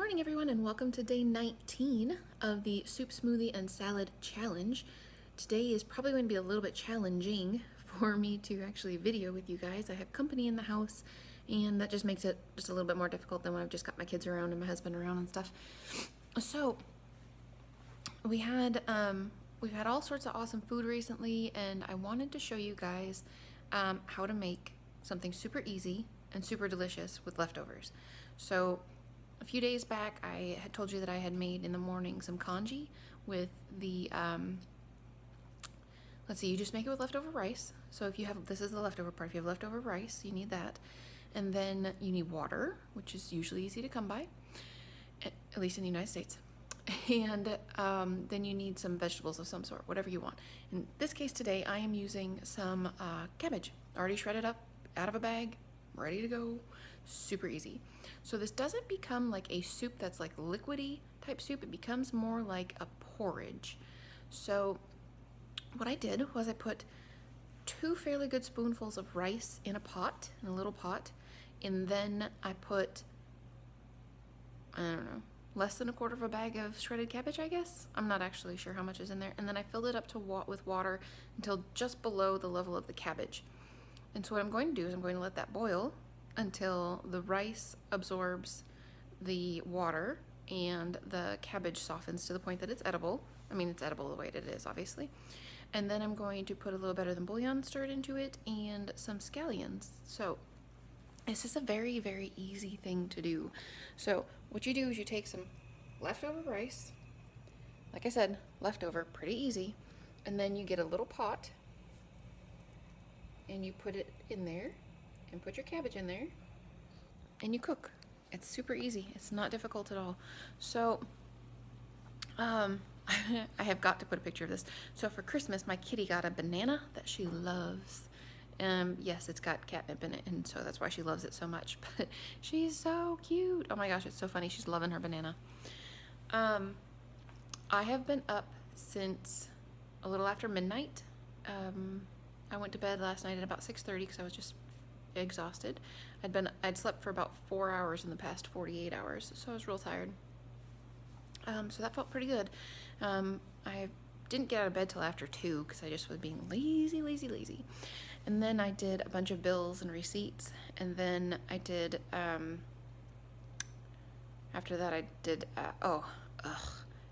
morning everyone, and welcome to day 19 of the soup, smoothie, and salad challenge. Today is probably going to be a little bit challenging for me to actually video with you guys. I have company in the house and that just makes it just a little bit more difficult than when I've just got my kids around and my husband around and stuff. So we've had all sorts of awesome food recently, and I wanted to show you guys how to make something super easy and super delicious with leftovers. So a few days back, I had told you that I had made in the morning some congee with the, let's see, you just make it with leftover rice. So if you have, this is the leftover part, if you have leftover rice, you need that. And then you need water, which is usually easy to come by, at least in the United States. And then you need some vegetables of some sort, whatever you want. In this case today, I am using some cabbage, already shredded up, out of a bag, ready to go, super easy. So this doesn't become like a soup that's like liquidy type soup, it becomes more like a porridge. So what I did was I put 2 fairly good spoonfuls of rice in a pot, in a little pot, and then I put, I don't know, less than 1/4 of a bag of shredded cabbage, I guess. I'm not actually sure how much is in there. And then I filled it up to with water until just below the level of the cabbage. And so what I'm going to do is I'm going to let that boil until the rice absorbs the water and the cabbage softens to the point that it's edible. I mean, it's edible the way it is, obviously. And then I'm going to put a little better than bouillon stirred into it and some scallions. So this is a very, very easy thing to do. So what you do is you take some leftover rice, like I said, leftover, pretty easy, and then you get a little pot and you put it in there and put your cabbage in there and you cook. It's super easy. It's not difficult at all. So I have got to put a picture of this. So for Christmas, my kitty got a banana that she loves. Yes, it's got catnip in it, and so that's why she loves it so much. But she's so cute. Oh my gosh, it's so funny. She's loving her banana. I have been up since a little after midnight. I went to bed last night at about 6:30 because I was just exhausted. I'd slept for about 4 hours in the past 48 hours, so I was real tired. So that felt pretty good. I didn't get out of bed till after 2 because I just was being lazy. And then I did a bunch of bills and receipts, and then I did, after that I did,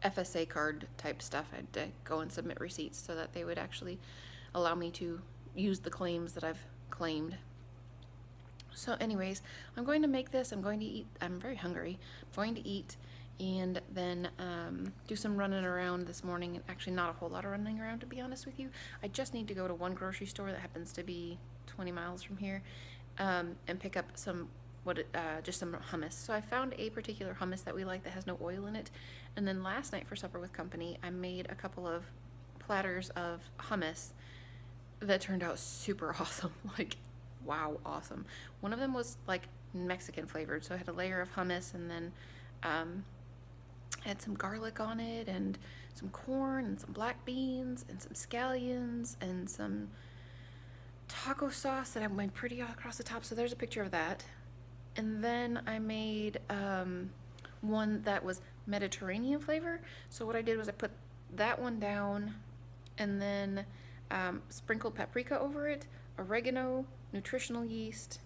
FSA card type stuff. I had to go and submit receipts so that they would actually allow me to use the claims that I've claimed. So anyways, I'm going to make this. I'm going to eat. I'm very hungry. I'm going to eat and then do some running around this morning. Actually, not a whole lot of running around, to be honest with you. I just need to go to one grocery store that happens to be 20 miles from here and pick up some just some hummus. So I found a particular hummus that we like that has no oil in it. And then last night for supper with company, I made a couple of platters of hummus that turned out super awesome. Like, wow, awesome. One of them was like Mexican flavored, so I had a layer of hummus and then had some garlic on it and some corn and some black beans and some scallions and some taco sauce that I made pretty across the top. So there's a picture of that. And then I made one that was Mediterranean flavor. So what I did was I put that one down and then sprinkled paprika over it, oregano, nutritional yeast.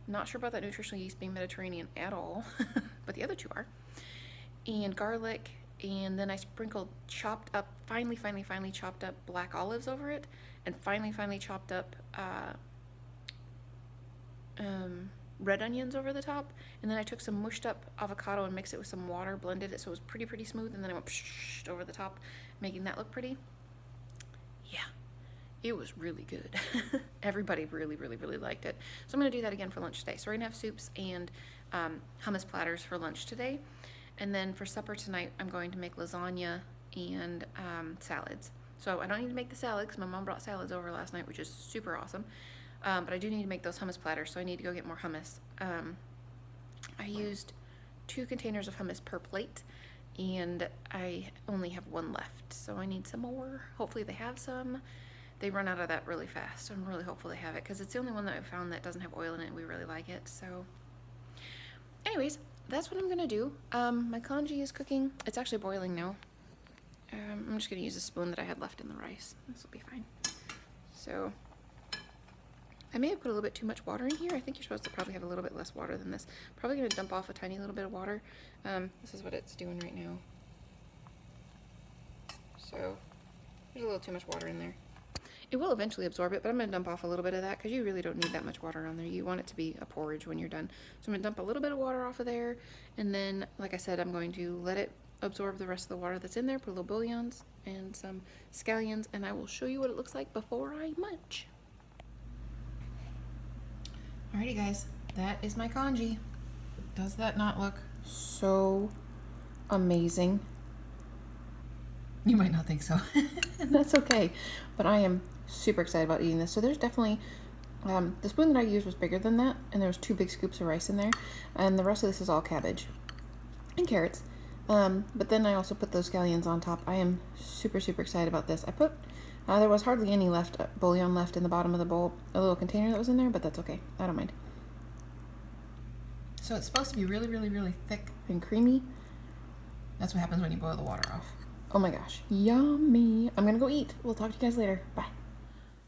Not sure about that nutritional yeast being Mediterranean at all, but the other two are. And garlic, and then I sprinkled chopped up, finely chopped up black olives over it, and finely chopped up red onions over the top. And then I took some mushed up avocado and mixed it with some water, blended it so it was pretty smooth, and then I went psh over the top, making that look pretty. Yeah, it was really good. Everybody really liked it. So I'm gonna do that again for lunch today. So we're gonna have soups and hummus platters for lunch today. And then for supper tonight, I'm going to make lasagna and salads. So I don't need to make the salad because my mom brought salads over last night, which is super awesome. But I do need to make those hummus platters, so I need to go get more hummus. I used 2 containers of hummus per plate, and I only have 1 left, so I need some more. Hopefully they have some. They run out of that really fast, so I'm really hopeful they have it because it's the only one that I found that doesn't have oil in it and we really like it. So anyways, that's what I'm gonna do. My congee is cooking. It's actually boiling now. I'm just gonna use a spoon that I had left in the rice. This will be fine. So I may have put a little bit too much water in here. I think you're supposed to probably have a little bit less water than this. Probably gonna dump off a tiny little bit of water. This is what it's doing right now. So there's a little too much water in there. It will eventually absorb it, but I'm going to dump off a little bit of that because you really don't need that much water on there. You want it to be a porridge when you're done. So I'm going to dump a little bit of water off of there, and then, like I said, I'm going to let it absorb the rest of the water that's in there, put a little bouillons and some scallions, and I will show you what it looks like before I munch. Alrighty guys, that is my congee. Does that not look so amazing? You might not think so. That's okay, but I am super excited about eating this. So there's definitely, the spoon that I used was bigger than that, and there was 2 big scoops of rice in there, and the rest of this is all cabbage and carrots. But then I also put those scallions on top. I am super, super excited about this. I put, there was hardly any bouillon left in the bottom of the bowl, a little container that was in there, but that's okay. I don't mind. So it's supposed to be really, really, really thick and creamy. That's what happens when you boil the water off. Oh my gosh, yummy. I'm gonna go eat. We'll talk to you guys later. Bye.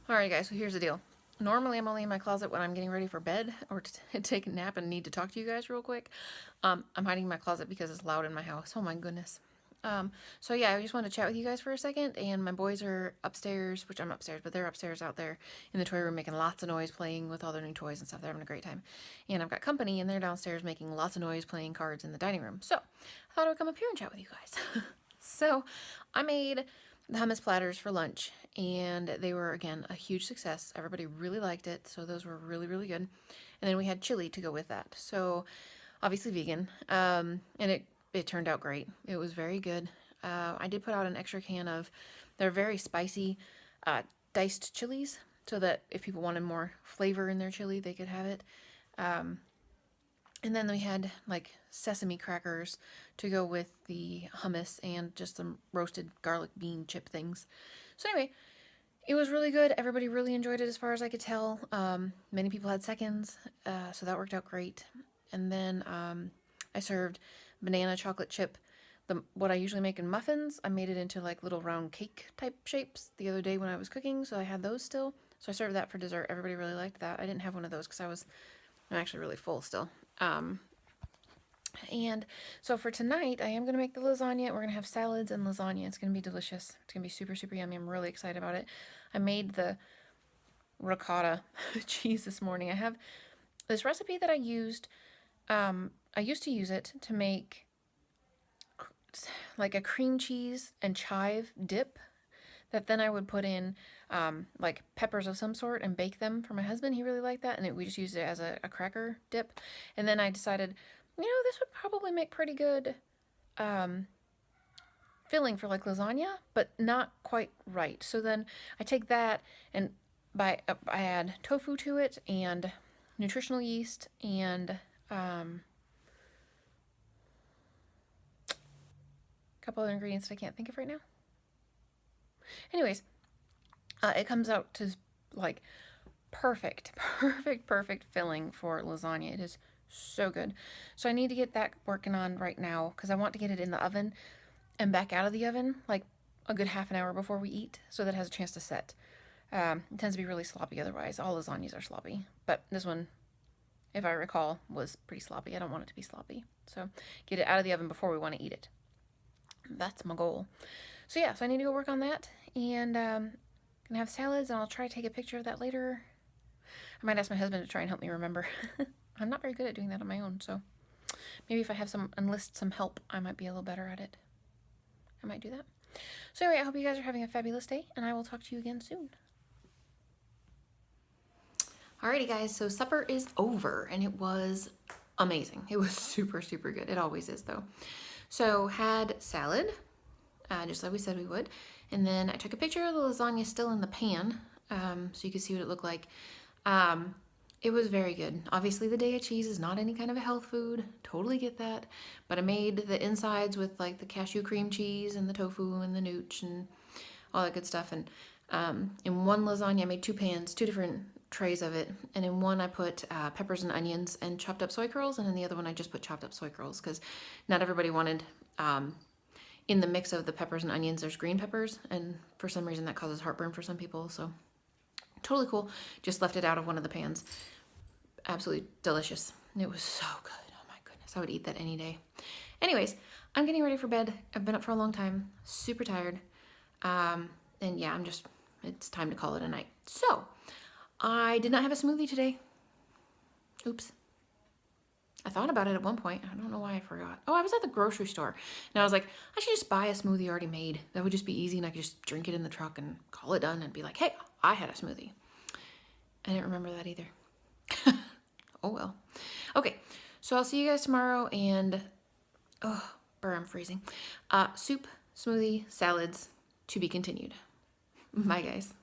Alright guys, so here's the deal. Normally I'm only in my closet when I'm getting ready for bed or to take a nap and need to talk to you guys real quick. I'm hiding in my closet because it's loud in my house. Oh my goodness. So yeah, I just wanted to chat with you guys for a second, and my boys are upstairs, which I'm upstairs, but they're upstairs out there in the toy room making lots of noise, playing with all their new toys and stuff. They're having a great time. And I've got company, and they're downstairs making lots of noise, playing cards in the dining room. So I thought I would come up here and chat with you guys. So I made the hummus platters for lunch, and they were, again, a huge success. Everybody really liked it, so those were really, really good. And then we had chili to go with that. So obviously vegan, and it turned out great. It was very good. I did put out an extra can of, they're very spicy, diced chilies, so that if people wanted more flavor in their chili, they could have it. And then we had like sesame crackers to go with the hummus and just some roasted garlic bean chip things. So anyway, it was really good. Everybody really enjoyed it as far as I could tell. Many people had seconds, so that worked out great. And then I served banana chocolate chip. What I usually make in muffins, I made it into like little round cake type shapes the other day when I was cooking, so I had those still. So I served that for dessert. Everybody really liked that. I didn't have one of those because I'm actually really full still. And so for tonight, I am going to make the lasagna. We're going to have salads and lasagna. It's going to be delicious. It's going to be super, super yummy. I'm really excited about it. I made the ricotta cheese this morning. I have this recipe that I used. I used to use it to make like a cream cheese and chive dip that then I would put in like peppers of some sort and bake them for my husband. He really liked that, and we just used it as a cracker dip. And then I decided, this would probably make pretty good filling for like lasagna, but not quite right. So then I take that and I add tofu to it and nutritional yeast and a couple other ingredients that I can't think of right now. Anyways, it comes out to like perfect filling for lasagna. It is so good. So I need to get that working on right now because I want to get it in the oven and back out of the oven like a good half an hour before we eat so that it has a chance to set. It tends to be really sloppy otherwise. All lasagnas are sloppy, but this one, if I recall, was pretty sloppy. I don't want it to be sloppy. So get it out of the oven before we want to eat it. That's my goal. So yeah, so I need to go work on that, and gonna have salads, and I'll try to take a picture of that later. I might ask my husband to try and help me remember. I'm not very good at doing that on my own, so maybe if I have enlist some help, I might be a little better at it. I might do that. So anyway, I hope you guys are having a fabulous day, and I will talk to you again soon. Alrighty guys, so supper is over, and it was amazing. It was super, super good. It always is though. So had salad, just like we said we would. And then I took a picture of the lasagna still in the pan, so you can see what it looked like. It was very good. Obviously the Daya cheese is not any kind of a health food. Totally get that. But I made the insides with like the cashew cream cheese and the tofu and the nooch and all that good stuff. And in one lasagna, I made 2 pans, 2 different trays of it, and in one I put peppers and onions and chopped up soy curls, and in the other one I just put chopped up soy curls because not everybody wanted, in the mix of the peppers and onions, there's green peppers, and for some reason that causes heartburn for some people, so totally cool. Just left it out of one of the pans. Absolutely delicious. It was so good. Oh my goodness, I would eat that any day. Anyways, I'm getting ready for bed. I've been up for a long time, super tired, and yeah, it's time to call it a night. So, I did not have a smoothie today. Oops. I thought about it at one point. I don't know why I forgot. Oh, I was at the grocery store, and I was like, I should just buy a smoothie already made. That would just be easy, and I could just drink it in the truck and call it done and be like, hey, I had a smoothie. I didn't remember that either. Oh well. Okay, so I'll see you guys tomorrow, and oh, burr, I'm freezing. Soup, smoothie, salads, to be continued. Bye, guys.